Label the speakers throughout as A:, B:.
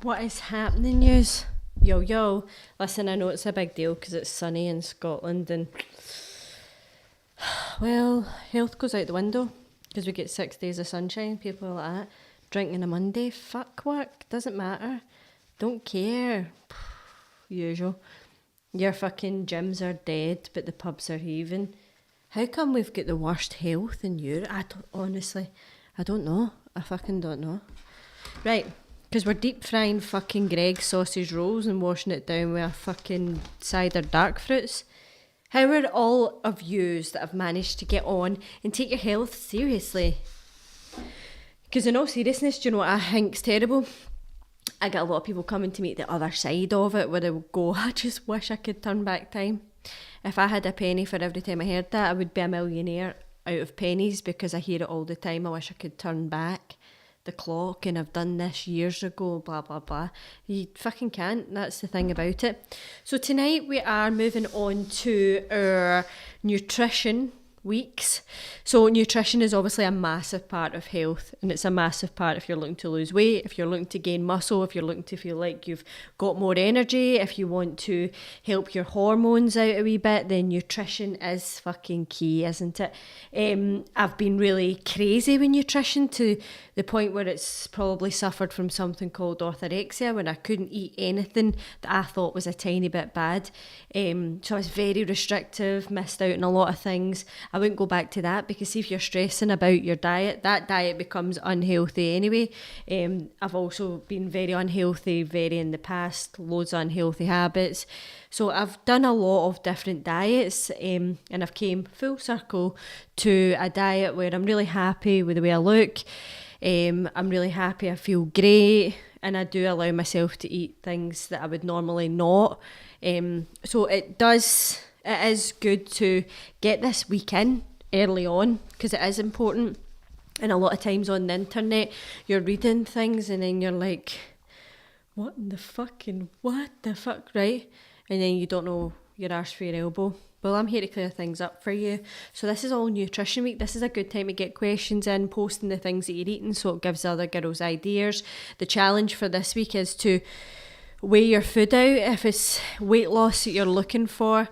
A: What is happening, yous? Yo, yo. Listen, I know it's a big deal because it's sunny in Scotland and, well, health goes out the window because we get 6 days of sunshine. People are like that. Drinking a Monday, fuck work, doesn't matter. Don't care. Usual. Your fucking gyms are dead, but the pubs are heaving. How come we've got the worst health in Europe? I don't know. I fucking don't know. Right, because we're deep frying fucking Greggs sausage rolls and washing it down with a fucking cider dark fruits. How are all of yous that have managed to get on and take your health seriously? Because in all seriousness, do you know what I think's terrible? I get a lot of people coming to me the other side of it where they will go, I just wish I could turn back time. If I had a penny for every time I heard that, I would be a millionaire out of pennies because I hear it all the time. I wish I could turn back the clock and I've done this years ago, blah, blah, blah. You fucking can't. That's the thing about it. So tonight we are moving on to our nutrition weeks. So nutrition is obviously a massive part of health, and it's a massive part if you're looking to lose weight, if you're looking to gain muscle, if you're looking to feel like you've got more energy, if you want to help your hormones out a wee bit, then nutrition is fucking key, isn't it? I've been really crazy with nutrition to the point where it's probably suffered from something called orthorexia, when I couldn't eat anything that I thought was a tiny bit bad. So I was very restrictive, missed out on a lot of things. I wouldn't go back to that because see, if you're stressing about your diet, that diet becomes unhealthy anyway. I've also been very unhealthy, very in the past, loads of unhealthy habits. So I've done a lot of different diets and I've came full circle to a diet where I'm really happy with the way I look. I'm really happy, I feel great, and I do allow myself to eat things that I would normally not. So it is good to get this week in early on because it is important. And a lot of times on the internet, you're reading things and then you're like, what the fuck, right? And then you don't know your arse for your elbow. Well, I'm here to clear things up for you. So this is all nutrition week. This is a good time to get questions in, posting the things that you're eating so it gives other girls ideas. The challenge for this week is to weigh your food out. If it's weight loss that you're looking for,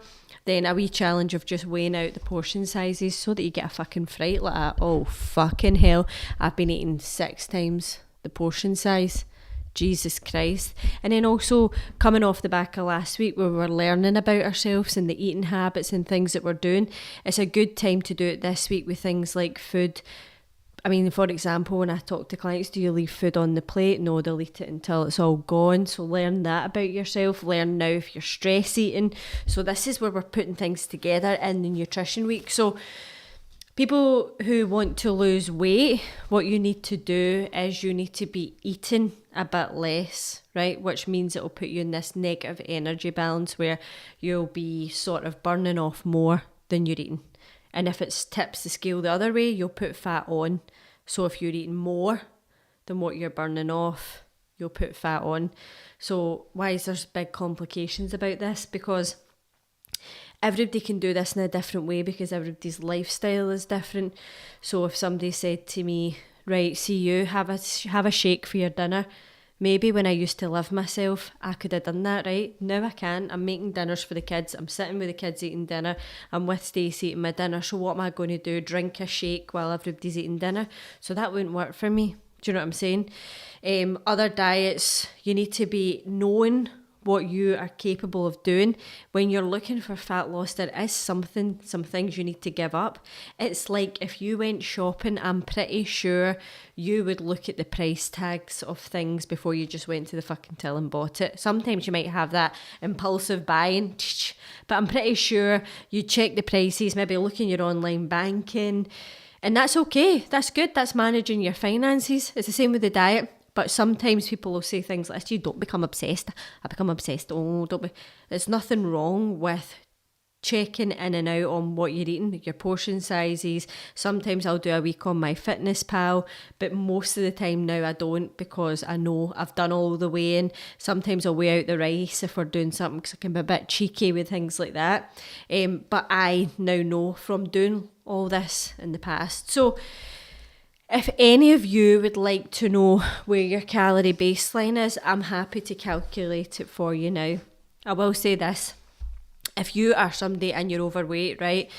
A: then a wee challenge of just weighing out the portion sizes so that you get a fucking fright like that. Oh, fucking hell. I've been eating 6 times the portion size. Jesus Christ. And then also coming off the back of last week where we were learning about ourselves and the eating habits and things that we're doing, it's a good time to do it this week with things like food. I mean, for example, when I talk to clients, do you leave food on the plate? No, they'll eat it until it's all gone. So learn that about yourself. Learn now if you're stress eating. So this is where we're putting things together in the nutrition week. So people who want to lose weight, what you need to do is you need to be eating a bit less, right? Which means it'll put you in this negative energy balance where you'll be sort of burning off more than you're eating. And if it tips the scale the other way, you'll put fat on. So if you're eating more than what you're burning off, you'll put fat on. So why is there big complications about this? Because everybody can do this in a different way because everybody's lifestyle is different. So if somebody said to me, right, see you, have a shake for your dinner. Maybe when I used to live myself, I could have done that, right? Now I can't. I'm making dinners for the kids. I'm sitting with the kids eating dinner. I'm with Stacey eating my dinner. So what am I going to do? Drink a shake while everybody's eating dinner? So that wouldn't work for me. Do you know what I'm saying? Other diets, you need to be knowing what you are capable of doing. When you're looking for fat loss, there is some things you need to give up. It's like if you went shopping, I'm pretty sure you would look at the price tags of things before you just went to the fucking till and bought it. Sometimes you might have that impulsive buying, but I'm pretty sure you check the prices, maybe look in your online banking, and that's okay. That's good. That's managing your finances. It's the same with the diet. But sometimes people will say things like, you don't become obsessed. I become obsessed. Oh, don't be. There's nothing wrong with checking in and out on what you're eating, your portion sizes. Sometimes I'll do a week on MyFitnessPal, but most of the time now I don't because I know I've done all the weighing. Sometimes I'll weigh out the rice if we're doing something because I can be a bit cheeky with things like that. But I now know from doing all this in the past. So If any of you would like to know where your calorie baseline is, I'm happy to calculate it for you now. I will say this. If you are somebody and you're overweight, right,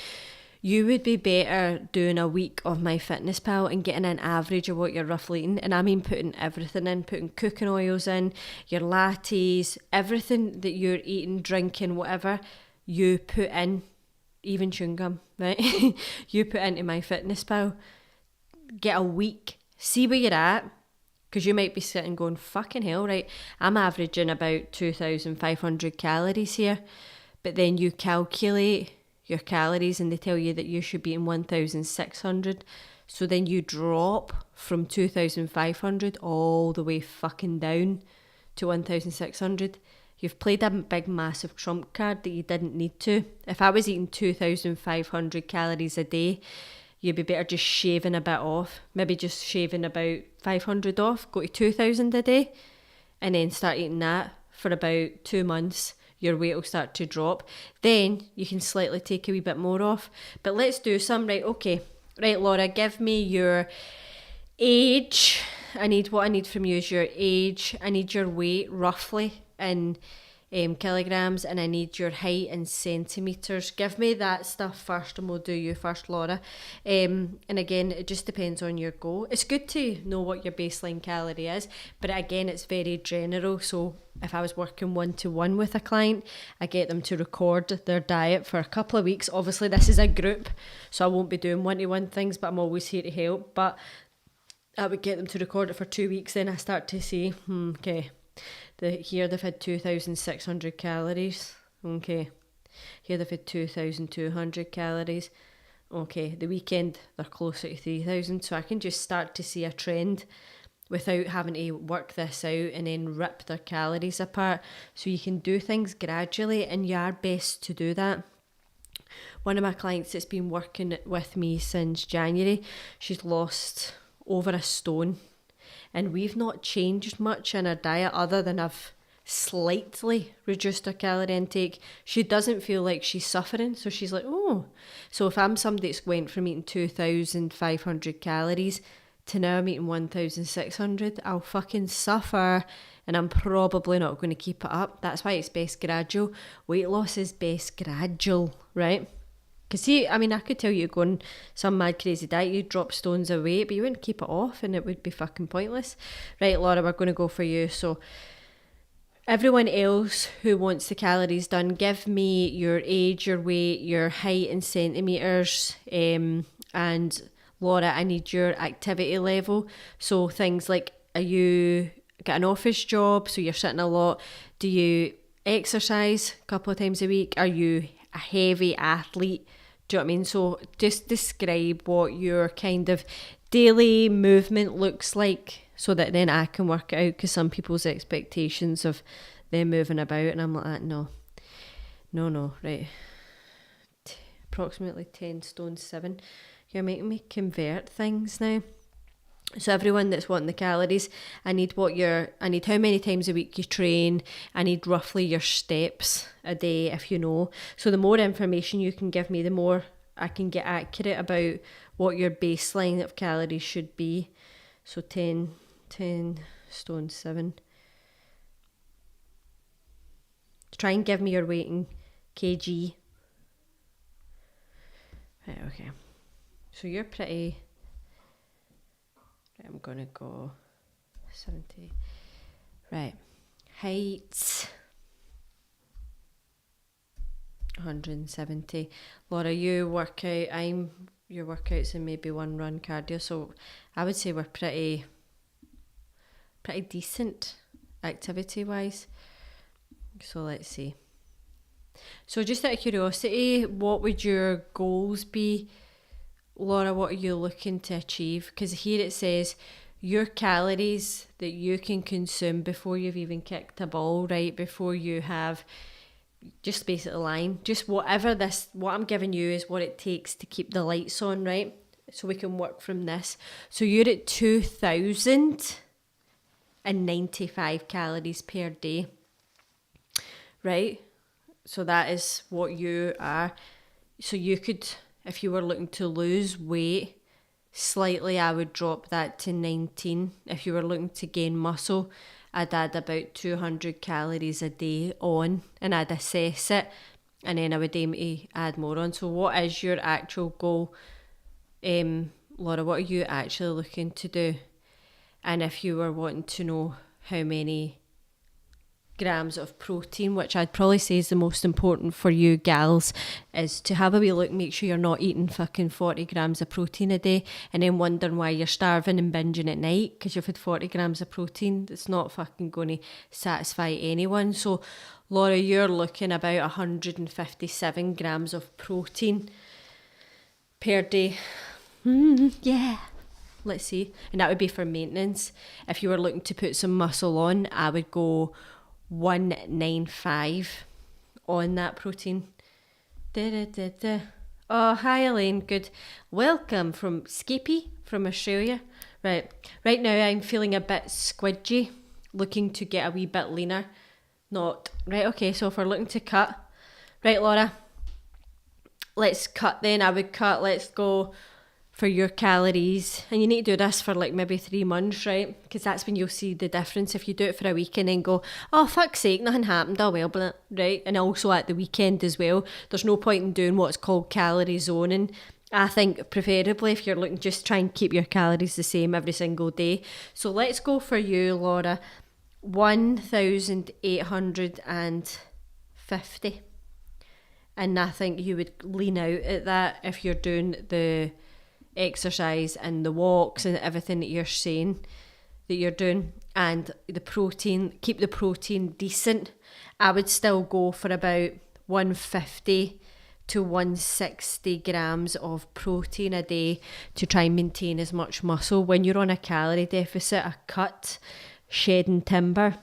A: you would be better doing a week of MyFitnessPal and getting an average of what you're roughly eating. And I mean putting everything in, putting cooking oils in, your lattes, everything that you're eating, drinking, whatever, you put in, even chewing gum, right? You put into MyFitnessPal. Get a week, see where you're at, because you might be sitting going, fucking hell, right, I'm averaging about 2,500 calories here, but then you calculate your calories and they tell you that you should be in 1,600, so then you drop from 2,500 all the way fucking down to 1,600. You've played a big massive trump card that you didn't need to. If I was eating 2,500 calories a day, you'd be better just shaving a bit off. Maybe just shaving about 500 off, go to 2,000 a day, and then start eating that for about 2 months. Your weight will start to drop. Then you can slightly take a wee bit more off. But let's do some, right? Okay. Right, Laura, give me your age. What I need from you is your age. I need your weight roughly in kilograms, and I need your height in centimetres. Give me that stuff first and we'll do you first, Laura. And again, it just depends on your goal. It's good to know what your baseline calorie is, but again, it's very general. So if I was working one-to-one with a client, I get them to record their diet for a couple of weeks. Obviously, this is a group, so I won't be doing one-to-one things, but I'm always here to help. But I would get them to record it for 2 weeks, then I start to see, okay, here they've had 2,600 calories. Okay. Here they've had 2,200 calories. Okay. The weekend they're closer to 3,000. So I can just start to see a trend without having to work this out and then rip their calories apart. So you can do things gradually, and you are best to do that. One of my clients that's been working with me since January, she's lost over a stone. And we've not changed much in her diet other than I've slightly reduced her calorie intake. She doesn't feel like she's suffering. So she's like, oh. So if I'm somebody that's went from eating 2,500 calories to now I'm eating 1,600, I'll fucking suffer. And I'm probably not going to keep it up. That's why it's best gradual. Weight loss is best gradual, right? Because see, I mean, I could tell you go on some mad crazy diet, you'd drop stones of weight, but you wouldn't keep it off and it would be fucking pointless. Right, Laura, we're going to go for you. So everyone else who wants the calories done, give me your age, your weight, your height in centimetres, and Laura, I need your activity level. So things like, are you got an office job, so you're sitting a lot? Do you exercise a couple of times a week? Are you a heavy athlete? Do you know what I mean? So just describe what your kind of daily movement looks like so that then I can work it out, because some people's expectations of them moving about, and I'm like, no, right. Approximately 10 stone 7. You're making me convert things now. So everyone that's wanting the calories, I need how many times a week you train. I need roughly your steps a day, if you know. So the more information you can give me, the more I can get accurate about what your baseline of calories should be. So 10 stone 7. Try and give me your weight in kg. Right, okay. So you're pretty... I'm going to go 70. Right. Height. 170. Laura, you work out. Your workouts and maybe one run cardio. So I would say we're pretty decent activity wise. So let's see. So just out of curiosity, what would your goals be? Laura, what are you looking to achieve? Because here it says your calories that you can consume before you've even kicked a ball, right? Before you have just basically line. Just what I'm giving you is what it takes to keep the lights on, right? So we can work from this. So you're at 2,095 calories per day, right? So that is what you are. So you could, if you were looking to lose weight, slightly, I would drop that to 19. If you were looking to gain muscle, I'd add about 200 calories a day on, and I'd assess it, and then I would aim to add more on. So what is your actual goal? Laura, what are you actually looking to do? And if you were wanting to know how many grams of protein, which I'd probably say is the most important for you gals, is to have a wee look, make sure you're not eating fucking 40 grams of protein a day and then wondering why you're starving and binging at night because you've had 40 grams of protein. It's not fucking going to satisfy anyone. So Laura, you're looking about 157 grams of protein per day. Yeah. Let's see. And that would be for maintenance. If you were looking to put some muscle on, I would go 195 on that protein. Oh, hi Elaine, good. Welcome from Skippy from Australia. Right now I'm feeling a bit squidgy, looking to get a wee bit leaner. Not, right, okay, so if we're looking to cut, right Laura, let's cut then. I would cut, let's go for your calories, and you need to do this for like maybe 3 months, right? Because that's when you'll see the difference. If you do it for a week and then go, oh fuck's sake, nothing happened, oh well, but right? And also at the weekend as well, there's no point in doing what's called calorie zoning. I think preferably if you're looking, just try and keep your calories the same every single day. So let's go for you, Laura, 1,850. And I think you would lean out at that if you're doing the exercise and the walks and everything that you're saying that you're doing, and the protein, keep the protein decent. I would still go for about 150 to 160 grams of protein a day to try and maintain as much muscle. When you're on a calorie deficit, a cut, shedding timber,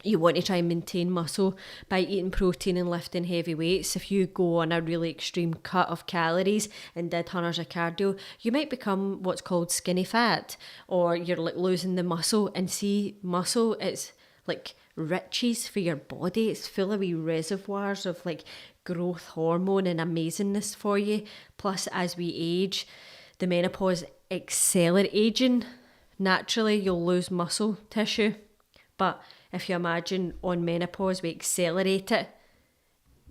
A: you want to try and maintain muscle by eating protein and lifting heavy weights. If you go on a really extreme cut of calories and did hundreds of cardio, you might become what's called skinny fat, or you're like losing the muscle. And see, muscle, it's like riches for your body. It's full of wee reservoirs of like growth hormone and amazingness for you. Plus, as we age, the menopause accelerates aging. Naturally, you'll lose muscle tissue, but if you imagine on menopause, we accelerate it.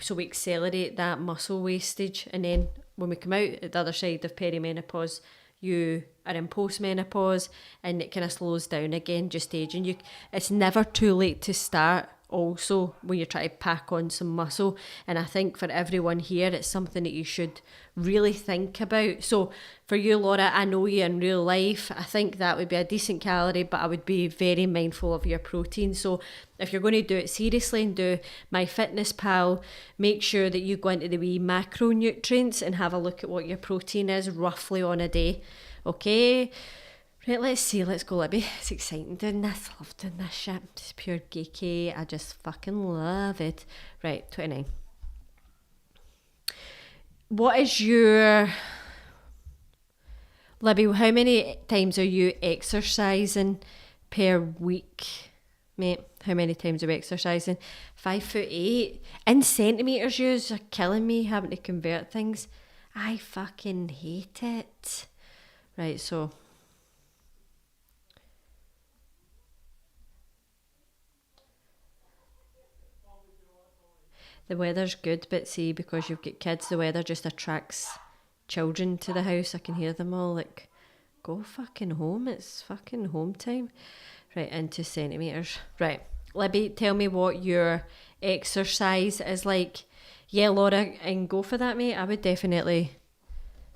A: So we accelerate that muscle wastage. And then when we come out at the other side of perimenopause, you are in postmenopause and it kind of slows down again, just aging. It's never too late to start also when you try to pack on some muscle. And I think for everyone here, it's something that you should really think about. So for you, Laura, I know you in real life. I think that would be a decent calorie, but I would be very mindful of your protein. So if you're going to do it seriously and do MyFitnessPal, make sure that you go into the wee macronutrients and have a look at what your protein is roughly on a day. Okay? Right, let's see, let's go, Libby. It's exciting doing this, love doing this shit. It's pure geeky, I just fucking love it. Right, 29. What is your... Libby, how many times are you exercising per week, mate? How many times are you exercising? 5'8". In centimetres, yous are killing me having to convert things. I fucking hate it. Right, so... The weather's good, but see, because you've got kids, the weather just attracts children to the house. I can hear them all like, go fucking home, it's fucking home time. Right, into centimetres. Right, Libby, tell me what your exercise is like. Yeah, Laura, and go for that, mate. I would definitely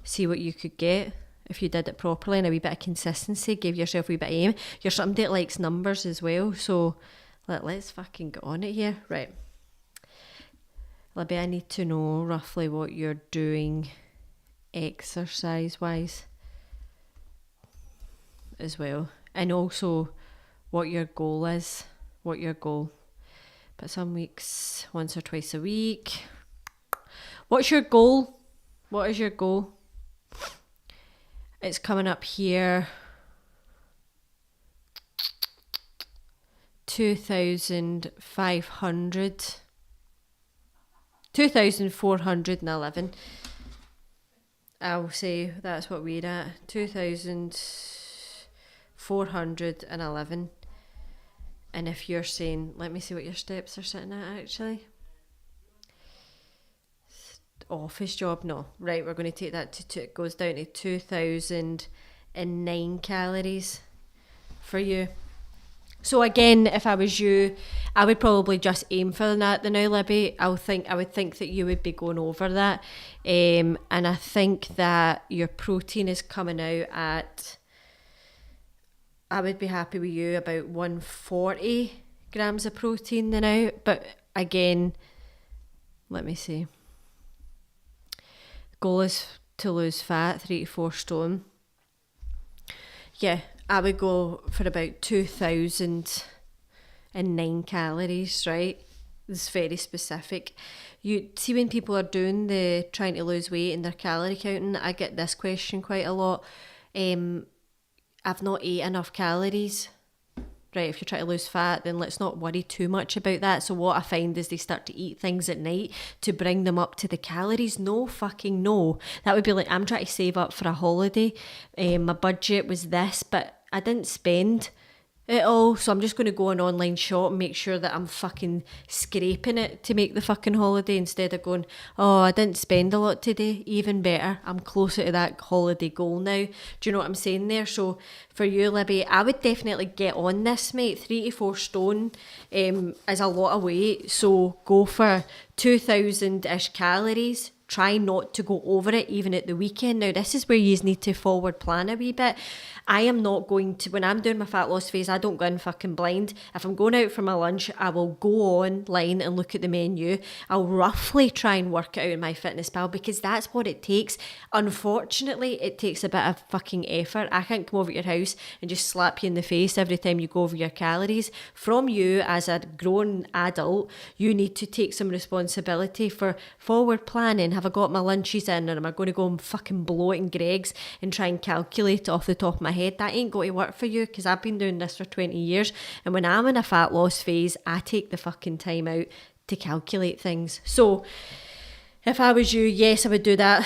A: see what you could get if you did it properly and a wee bit of consistency, give yourself a wee bit of aim. You're somebody that likes numbers as well, so let's fucking get on it here. Right. Libby, I need to know roughly what you're doing exercise-wise as well. And also what your goal is. What your goal. But some weeks, once or twice a week. What's your goal? What is your goal? It's coming up here. 2,500. 2,411. I'll say that's what we're at. 2,411. And if you're saying, let me see what your steps are sitting at actually. Office job, no. Right, we're going to take that to it goes down to 2,009 calories for you. So again, if I was you, I would probably just aim for that. The now, Libby, I would think that you would be going over that, and I think that your protein is coming out at. I would be happy with you about 140 grams of protein now. But again, let me see. Goal is to lose fat, 3 to 4 stone. Yeah, I would go for about 2,009 calories, right? It's very specific. You see when people are doing the trying to lose weight and they're calorie counting, I get this question quite a lot. I've not ate enough calories. Right, if you're trying to lose fat, then let's not worry too much about that. So what I find is they start to eat things at night to bring them up to the calories. No fucking no. That would be like, I'm trying to save up for a holiday. My budget was this, but I didn't spend it all. So I'm just going to go on online shop and make sure that I'm fucking scraping it to make the fucking holiday instead of going, oh, I didn't spend a lot today. Even better. I'm closer to that holiday goal now. Do you know what I'm saying there? So for you, Libby, I would definitely get on this, mate. 3 to 4 stone is a lot of weight. So go for 2,000-ish calories. Try not to go over it even at the weekend. Now, this is where you need to forward plan a wee bit. I am not going to, when I'm doing my fat loss phase, I don't go in fucking blind. If I'm going out for my lunch, I will go online and look at the menu. I'll roughly try and work it out in MyFitnessPal because that's what it takes. Unfortunately, it takes a bit of fucking effort. I can't come over to your house and just slap you in the face every time you go over your calories. From you as a grown adult, you need to take some responsibility for forward planning. Have I got my lunches in, or am I going to go and fucking blow it in Greg's and try and calculate off the top of my head? That ain't going to work for you because I've been doing this for 20 years, and when I'm in a fat loss phase, I take the fucking time out to calculate things. So if I was you, yes, I would do that.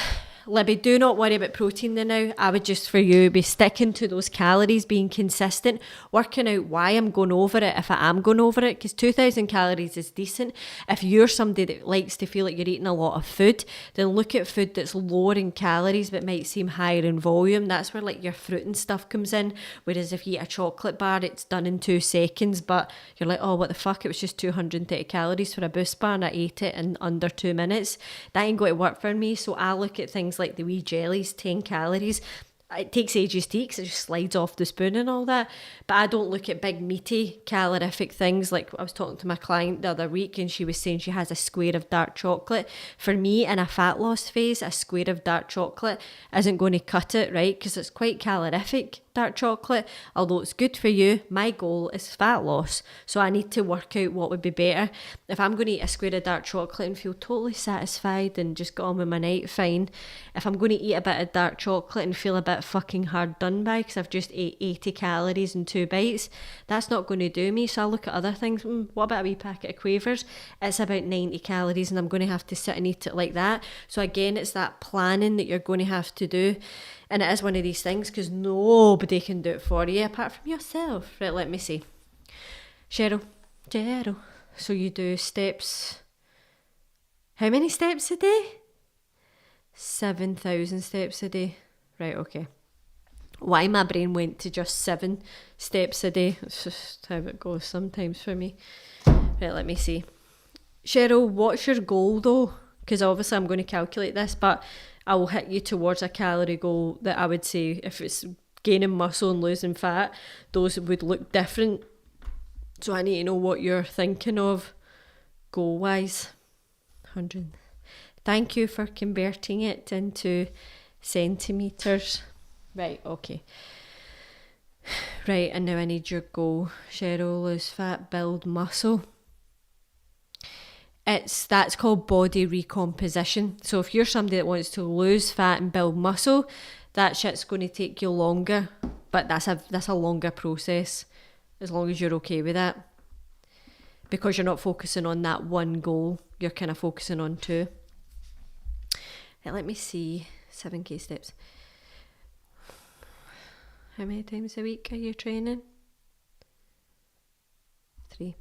A: Libby, do not worry about protein now. I would just, for you, be sticking to those calories, being consistent, working out why I'm going over it if I am going over it, because 2,000 calories is decent. If you're somebody that likes to feel like you're eating a lot of food, then look at food that's lower in calories but might seem higher in volume. That's where like your fruit and stuff comes in. Whereas if you eat a chocolate bar, it's done in 2 seconds, but you're like, oh, what the fuck? It was just 230 calories for a Boost bar and I ate it in under 2 minutes. That ain't going to work for me. So I look at things like the wee jellies, 10 calories. It takes ages to eat because it just slides off the spoon and all that. But I don't look at big meaty calorific things. Like I was talking to my client the other week and she was saying she has a square of dark chocolate. For me, in a fat loss phase, a square of dark chocolate isn't going to cut it, right? Because it's quite calorific, dark chocolate. Although it's good for you, my goal is fat loss. So I need to work out what would be better. If I'm going to eat a square of dark chocolate and feel totally satisfied and just get on with my night, fine. If I'm going to eat a bit of dark chocolate and feel a bit fucking hard done by because I've just ate 80 calories in 2 bites, that's not going to do me. So I look at other things. What about a wee packet of Quavers? It's about 90 calories and I'm going to have to sit and eat it like that. So again, it's that planning that you're going to have to do. And it is one of these things because nobody can do it for you apart from yourself. Right, let me see. Cheryl. So you do steps. How many steps a day? 7,000 steps a day. Right, okay. Why my brain went to just 7 steps a day. It's just how it goes sometimes for me. Right, let me see. Cheryl, what's your goal though? Because obviously I'm going to calculate this, but I will hit you towards a calorie goal that I would say if it's gaining muscle and losing fat, those would look different. So I need to know what you're thinking of goal-wise. 100. Thank you for converting it into centimetres. Right, okay. Right, and now I need your goal. Cheryl, lose fat, build muscle. That's called body recomposition. So if you're somebody that wants to lose fat and build muscle, that shit's going to take you longer. But that's a longer process, as long as you're okay with that. Because you're not focusing on that one goal, you're kind of focusing on 2. Now, let me see. 7k steps. How many times a week are you training? 3.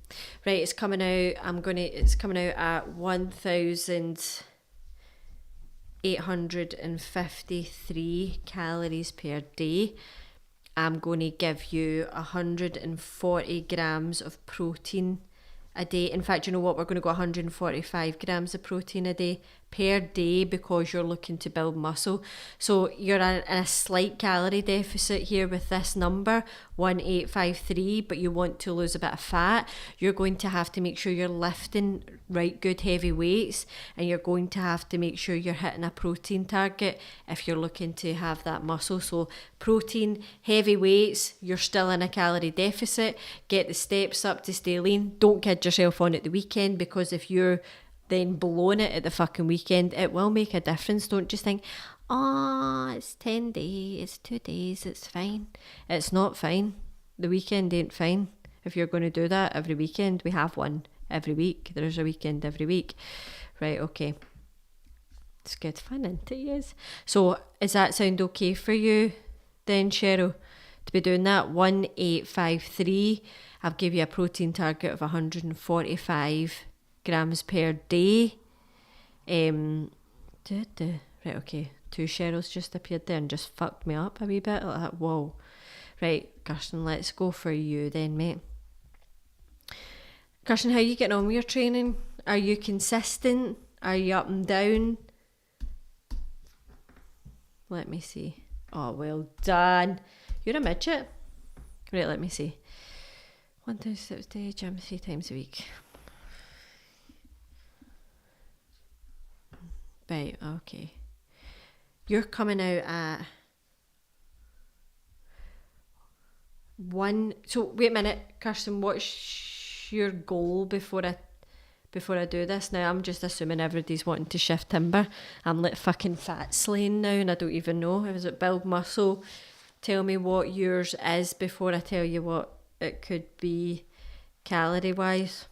A: Right, it's coming out. It's coming out at 1,853 calories per day. I'm going to give you 140 grams of protein a day. In fact, you know what? We're going to go 145 grams of protein a day per day because you're looking to build muscle. So you're in a slight calorie deficit here with this number, 1,853, but you want to lose a bit of fat. You're going to have to make sure you're lifting right good heavy weights, and you're going to have to make sure you're hitting a protein target if you're looking to have that muscle. So protein, heavy weights, you're still in a calorie deficit. Get the steps up to stay lean. Don't kid yourself on at the weekend, because if you're then blowing it at the fucking weekend, it will make a difference. Don't just think, oh, it's 10 days, it's 2 days, it's fine. It's not fine. The weekend ain't fine. If you're going to do that every weekend, we have one every week. There's a weekend every week. Right, okay. It's good fun, isn't it? Yes. So, does that sound okay for you then, Cheryl? To be doing that, 1,853. I'll give you a protein target of 145 grams per day. Right, okay. 2 Cheryls just appeared there and just fucked me up a wee bit like that. Whoa. Right, Kirsten, let's go for you then, mate. Kirsten, how are you getting on with your training? Are you consistent? Are you up and down? Let me see. Oh, well done. You're a midget. Right, let me see. 1 times 6 day, gym 3 times a week. Right, okay. You're coming out at 1. So wait a minute, Kirsten, what's your goal before I do this? Now I'm just assuming everybody's wanting to shift timber. I'm like fucking fat slaying now and I don't even know. Is it build muscle? Tell me what yours is before I tell you what it could be calorie wise.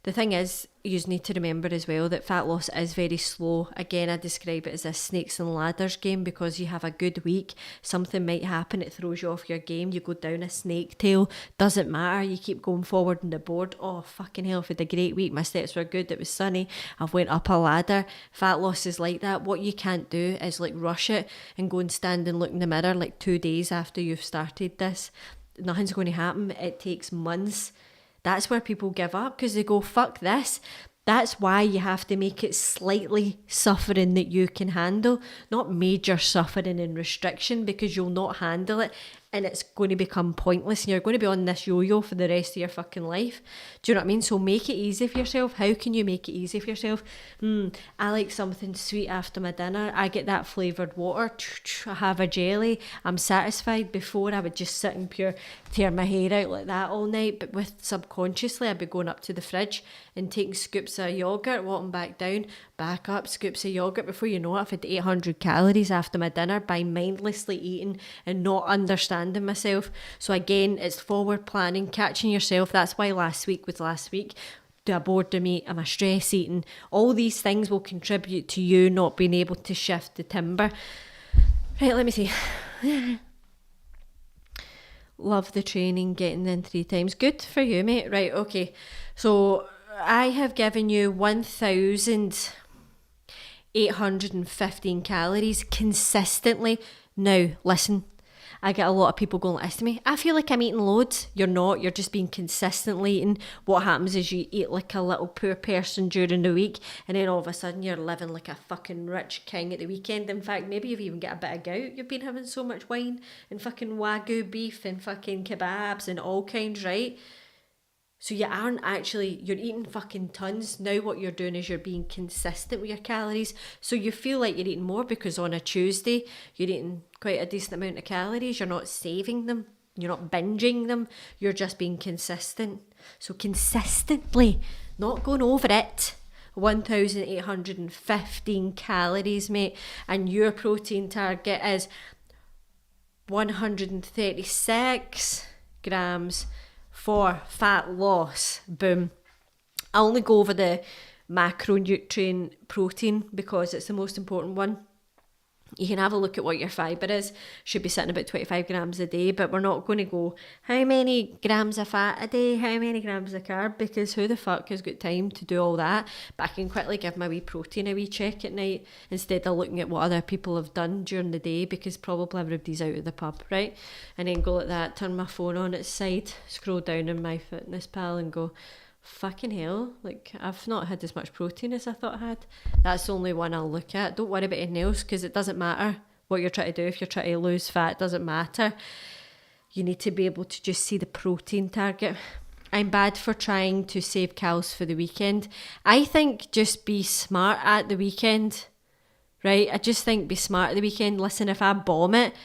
A: The thing is, you need to remember as well that fat loss is very slow. Again, I describe it as a snakes and ladders game, because you have a good week, something might happen, it throws you off your game, you go down a snake tail, doesn't matter, you keep going forward on the board. Oh, fucking hell, I've had a great week, my steps were good, it was sunny, I've went up a ladder. Fat loss is like that. What you can't do is like rush it and go and stand and look in the mirror like 2 days after you've started this. Nothing's going to happen. It takes months. That's where people give up, because they go, fuck this. That's why you have to make it slightly suffering that you can handle, not major suffering and restriction, because you'll not handle it and it's going to become pointless and you're going to be on this yo-yo for the rest of your fucking life. Do you know what I mean? So make it easy for yourself. How can you make it easy for yourself? I like something sweet after my dinner. I get that flavoured water. I have a jelly. I'm satisfied. Before I would just sit and tear my hair out like that all night, but with subconsciously I'd be going up to the fridge and taking scoops of yoghurt, walking back down, back up, scoops of yoghurt. Before you know it, I've had 800 calories after my dinner by mindlessly eating and not understanding myself. So again, it's forward planning, catching yourself. That's why last week was last week. Do I boredom eat? Am I stress eating? All these things will contribute to you not being able to shift the timber. Right, let me see. Love the training, getting in 3 times. Good for you, mate. Right, okay. So I have given you 1,815 calories consistently. Now, listen, I get a lot of people going like this to me. I feel like I'm eating loads. You're not. You're just being consistently eating. What happens is you eat like a little poor person during the week, and then all of a sudden you're living like a fucking rich king at the weekend. In fact, maybe you've even got a bit of gout. You've been having so much wine and fucking Wagyu beef and fucking kebabs and all kinds, right? So you aren't actually, you're eating fucking tons. Now what you're doing is you're being consistent with your calories. So you feel like you're eating more because on a Tuesday, you're eating quite a decent amount of calories. You're not saving them. You're not binging them. You're just being consistent. So consistently, not going over it. 1,815 calories, mate. And your protein target is 136 grams for fat loss. Boom. I only go over the macronutrient protein because it's the most important one. You can have a look at what your fibre is. Should be sitting about 25 grams a day, but we're not going to go, how many grams of fat a day, how many grams of carb, because who the fuck has got time to do all that? But I can quickly give my wee protein a wee check at night instead of looking at what other people have done during the day, because probably everybody's out of the pub, right? And then go like that, turn my phone on its side, scroll down in MyFitnessPal and go, fucking hell, like I've not had as much protein as I thought I had. That's the only one I'll look at. Don't worry about anything else, because it doesn't matter what you're trying to do. If you're trying to lose fat, it doesn't matter. You need to be able to just see the protein target. I'm bad for trying to save calories for the weekend. I think just be smart at the weekend, right? I just think be smart at the weekend. Listen, if I bomb it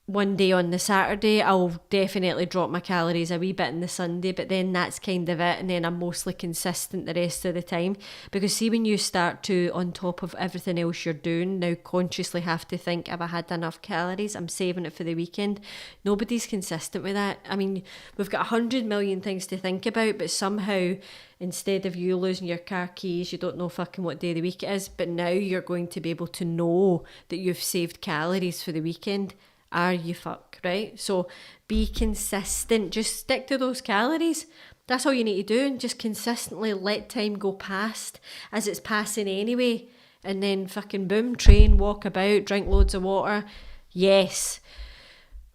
A: one day on the Saturday, I'll definitely drop my calories a wee bit on the Sunday, but then that's kind of it, and then I'm mostly consistent the rest of the time. Because see, when you start to, on top of everything else you're doing, now consciously have to think, have I had enough calories? I'm saving it for the weekend. Nobody's consistent with that. I mean, we've got 100 million things to think about, but somehow instead of you losing your car keys, you don't know fucking what day of the week it is, but now you're going to be able to know that you've saved calories for the weekend. Are you fuck, right? So be consistent. Just stick to those calories. That's all you need to do, and just consistently let time go past as it's passing anyway. And then fucking boom, train, walk about, drink loads of water. Yes.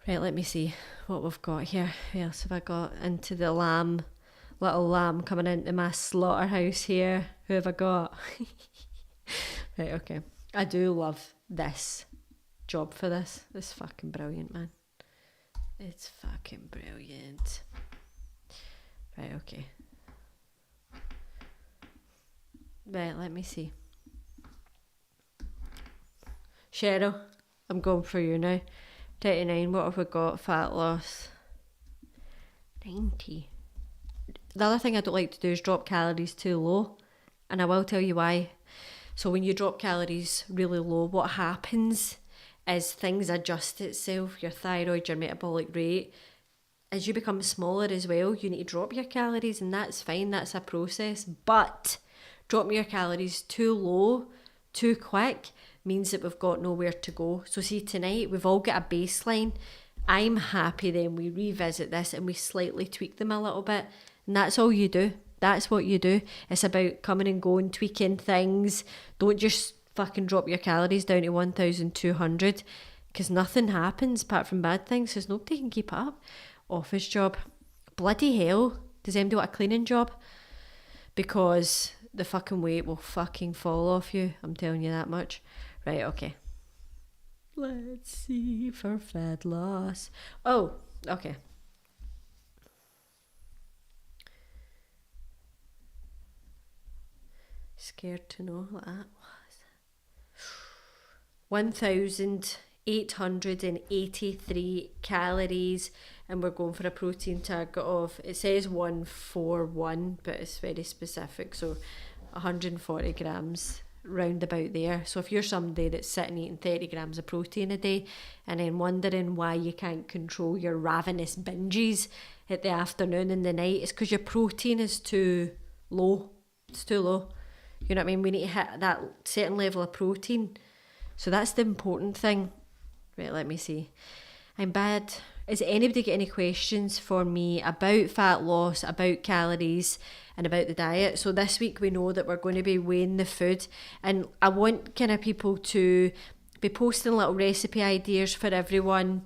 A: Right, let me see what we've got here. Who else have I got? Into the little lamb coming into my slaughterhouse here. Who have I got? Right, okay. I do love this job for this. It's fucking brilliant, man. It's fucking brilliant. Right, okay. Right, let me see. Cheryl, I'm going for you now. 39, what have we got? Fat loss. 90. The other thing I don't like to do is drop calories too low. And I will tell you why. So when you drop calories really low, what happens is things adjust itself, your thyroid, your metabolic rate. As you become smaller as well, you need to drop your calories, and that's fine, that's a process. But dropping your calories too low, too quick, means that we've got nowhere to go. So see, tonight, we've all got a baseline. I'm happy then we revisit this and we slightly tweak them a little bit. And that's all you do. That's what you do. It's about coming and going, tweaking things. Don't just fucking drop your calories down to 1,200, because nothing happens apart from bad things, because nobody can keep up. Office job. Bloody hell. Does anybody want a cleaning job? Because the fucking weight will fucking fall off you. I'm telling you that much. Right, okay. Let's see for fat loss. Oh, okay. Scared to know what that was. 1,883 calories, and we're going for a protein target of, it says 141, but it's very specific, so 140 grams, round about there. So if you're somebody that's sitting eating 30 grams of protein a day and then wondering why you can't control your ravenous binges at the afternoon and the night, it's because your protein is too low. It's too low. You know what I mean? We need to hit that certain level of protein. So that's the important thing. Right, let me see. I'm bad. Is anybody got any questions for me about fat loss, about calories, and about the diet? So this week we know that we're going to be weighing the food, and I want kind of people to be posting little recipe ideas for everyone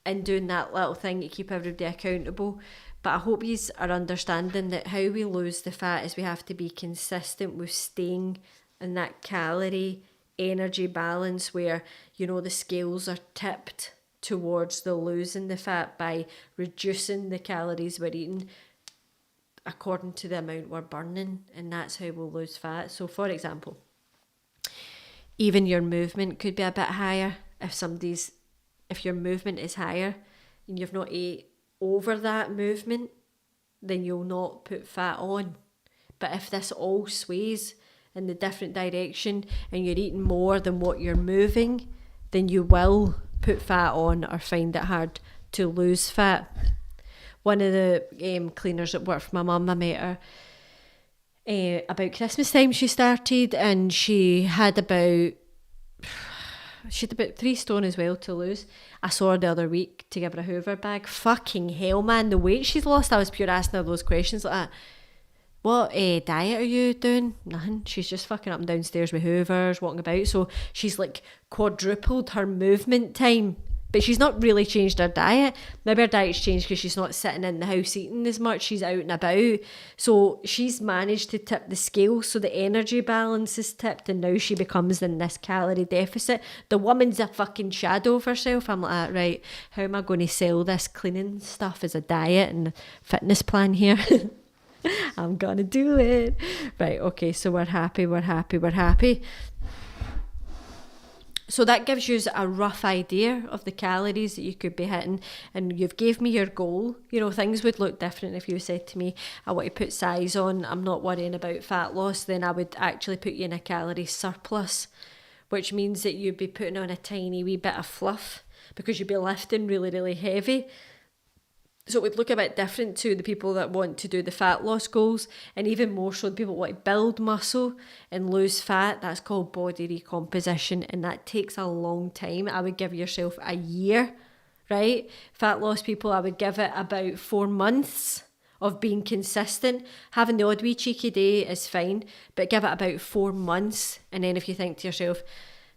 A: and doing that little thing to keep everybody accountable. But I hope you are understanding that how we lose the fat is we have to be consistent with staying in that calorie energy balance where, you know, the scales are tipped towards the losing the fat by reducing the calories we're eating according to the amount we're burning, and that's how we'll lose fat. So for example, even your movement could be a bit higher. If your movement is higher and you've not ate over that movement, then you'll not put fat on. But if this all sways in the different direction and you're eating more than what you're moving, then you will put fat on or find it hard to lose fat. One of the cleaners that worked for my mum, I met her about Christmas time she started, and she had about she had about 3 stone as well to lose. I saw her the other week to give her a Hoover bag. Fucking hell, man, the weight she's lost. I was pure asking her those questions like that. What diet are you doing? Nothing. She's just fucking up and downstairs with Hoovers, walking about. So she's like quadrupled her movement time. But she's not really changed her diet. Maybe her diet's changed because she's not sitting in the house eating as much. She's out and about. So she's managed to tip the scale so the energy balance is tipped and now she becomes in this calorie deficit. The woman's a fucking shadow of herself. I'm like, right, how am I going to sell this cleaning stuff as a diet and fitness plan here? I'm gonna do it. Right, okay, so we're happy. So that gives you a rough idea of the calories that you could be hitting, and you've gave me your goal. You know, things would look different if you said to me, I want to put size on, I'm not worrying about fat loss. Then I would actually put you in a calorie surplus, which means that you'd be putting on a tiny wee bit of fluff because you'd be lifting really, really heavy. So it would look a bit different to the people that want to do the fat loss goals, and even more so the people that want to build muscle and lose fat. That's called body recomposition, and that takes a long time. I would give yourself a year, right? Fat loss people, I would give it about 4 months of being consistent. Having the odd wee cheeky day is fine, but give it about 4 months. And then if you think to yourself,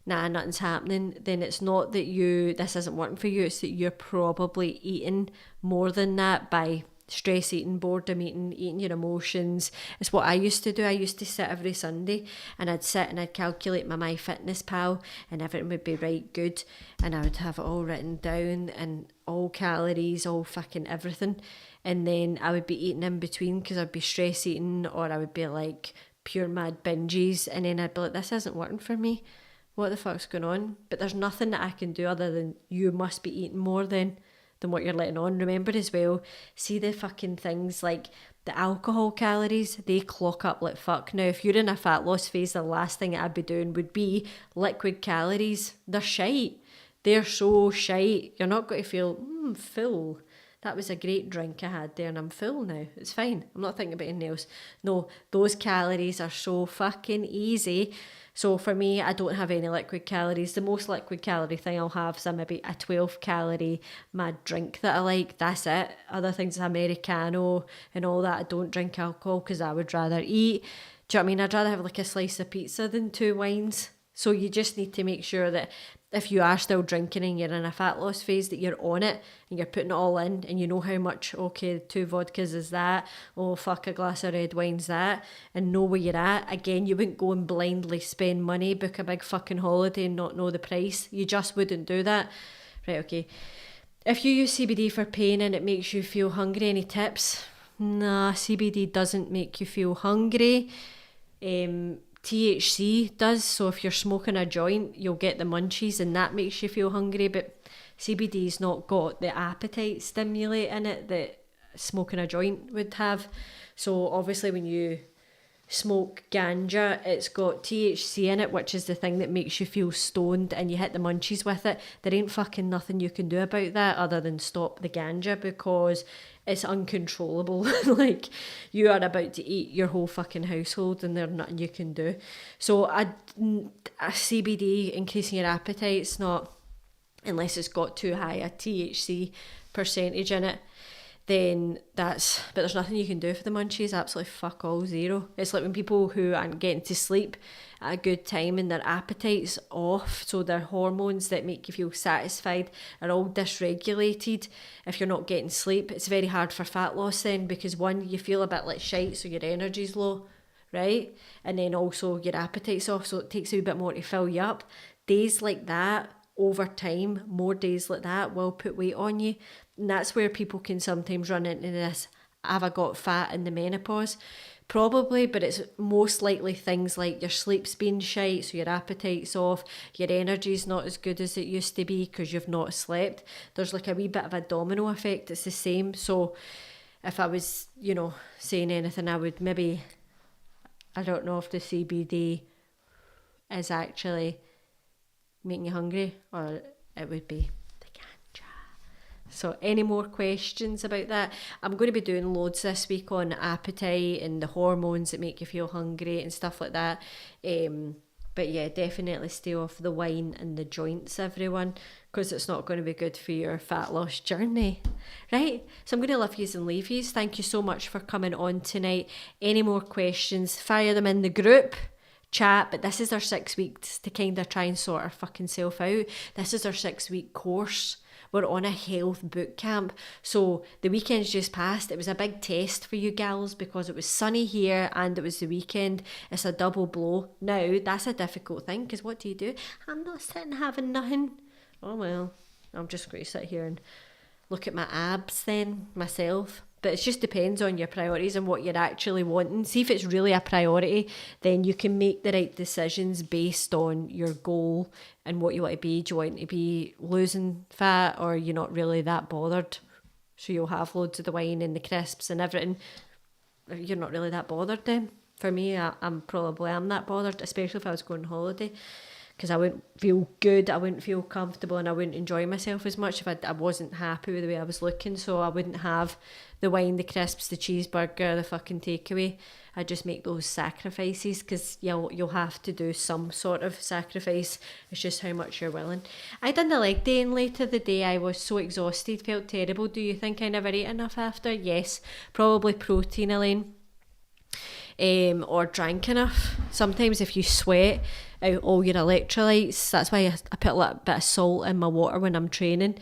A: nah, nothing's happening, then it's not that this isn't working for you, it's that you're probably eating more than that by stress eating, boredom eating your emotions. It's what I used to do. I used to sit every Sunday and I'd sit and I'd calculate my MyFitnessPal and everything would be right good, and I would have it all written down and all calories, all fucking everything, and then I would be eating in between because I'd be stress eating or I would be like pure mad binges, and then I'd be like, this isn't working for me. What the fuck's going on? But there's nothing that I can do other than you must be eating more than what you're letting on. Remember as well, see the fucking things like the alcohol calories, they clock up like fuck. Now, if you're in a fat loss phase, the last thing I'd be doing would be liquid calories. They're shite. They're so shite. You're not going to feel full. That was a great drink I had there and I'm full now. It's fine. I'm not thinking about anything else. No, those calories are so fucking easy. So for me, I don't have any liquid calories. The most liquid calorie thing I'll have is maybe a 12 calorie mad drink that I like. That's it. Other things, Americano and all that. I don't drink alcohol because I would rather eat. Do you know what I mean? I'd rather have like a slice of pizza than 2 wines. So you just need to make sure that if you are still drinking and you're in a fat loss phase, that you're on it and you're putting it all in and you know how much, okay, 2 vodkas is that, oh fuck, a glass of red wine's that, and know where you're at. Again, you wouldn't go and blindly spend money, book a big fucking holiday and not know the price. You just wouldn't do that. Right, okay. If you use CBD for pain and it makes you feel hungry, any tips? Nah, CBD doesn't make you feel hungry. THC does, so if you're smoking a joint you'll get the munchies and that makes you feel hungry, but CBD's not got the appetite stimulate in it that smoking a joint would have. So obviously when you smoke ganja, it's got THC in it, which is the thing that makes you feel stoned, and you hit the munchies with it. There ain't fucking nothing you can do about that other than stop the ganja because it's uncontrollable. Like, you are about to eat your whole fucking household and there's nothing you can do. So a CBD increasing your appetite, it's not, unless it's got too high a THC percentage in it, then but there's nothing you can do for the munchies. Absolutely fuck all, zero. It's like when people who aren't getting to sleep at a good time and their appetite's off, so their hormones that make you feel satisfied are all dysregulated. If you're not getting sleep, it's very hard for fat loss then, because one, you feel a bit like shite, so your energy's low, right? And then also your appetite's off, so it takes a wee bit more to fill you up. Days like that, over time, more days like that will put weight on you. And that's where people can sometimes run into this, have I got fat in the menopause? Probably, but it's most likely things like your sleep's been shite, so your appetite's off, your energy's not as good as it used to be because you've not slept. There's like a wee bit of a domino effect. It's the same. So if I was, saying anything, I would maybe, I don't know if the CBD is actually making you hungry, or it would be the ganja. So any more questions about that? I'm going to be doing loads this week on appetite and the hormones that make you feel hungry and stuff like that. But yeah, definitely stay off the wine and the joints, everyone, because it's not going to be good for your fat loss journey. Right? So I'm going to love yous and leave yous. Thank you so much for coming on tonight. Any more questions, fire them in the group chat. But this is our 6 weeks to kind of try and sort our fucking self out. This is our 6-week course. We're on a health boot camp. So the weekend's just passed. It was a big test for you gals because it was sunny here and it was the weekend. It's a double blow. Now, that's a difficult thing because what do? I'm not sitting having nothing. Oh well, I'm just going to sit here and look at my abs then, myself. But it just depends on your priorities and what you're actually wanting. See if it's really a priority, then you can make the right decisions based on your goal and what you want to be. Do you want to be losing fat or you're not really that bothered? So you'll have loads of the wine and the crisps and everything. You're not really that bothered then. For me, I'm that bothered, especially if I was going on holiday. Because I wouldn't feel good, I wouldn't feel comfortable, and I wouldn't enjoy myself as much if I wasn't happy with the way I was looking. So I wouldn't have the wine, the crisps, the cheeseburger, the fucking takeaway. I just make those sacrifices because you'll have to do some sort of sacrifice. It's just how much you're willing. I done the leg day and later the day I was so exhausted, felt terrible. Do you think I never ate enough after? Yes, probably protein, Elaine. Or drank enough. Sometimes if you sweat out all your electrolytes, that's why I put a little bit of salt in my water when I'm training,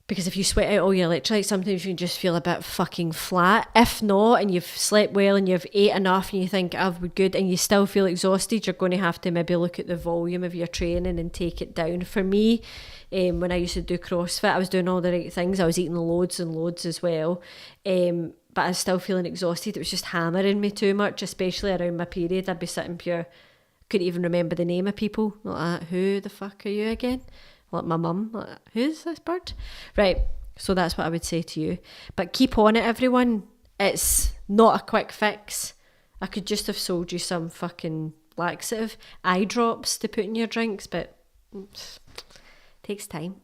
A: because if you sweat out all your electrolytes, sometimes you can just feel a bit fucking flat. If not, and you've slept well and you've ate enough and you think I've been good and you still feel exhausted, you're going to have to maybe look at the volume of your training and take it down. For me, when I used to do CrossFit, I was doing all the right things. I was eating loads and loads as well, but I was still feeling exhausted. It was just hammering me too much, especially around my period. I'd be sitting pure, couldn't even remember the name of people. Like, who the fuck are you again? Like my mum, like, who's this bird? Right, so that's what I would say to you. But keep on it, everyone. It's not a quick fix. I could just have sold you some fucking laxative eye drops to put in your drinks, but it takes time.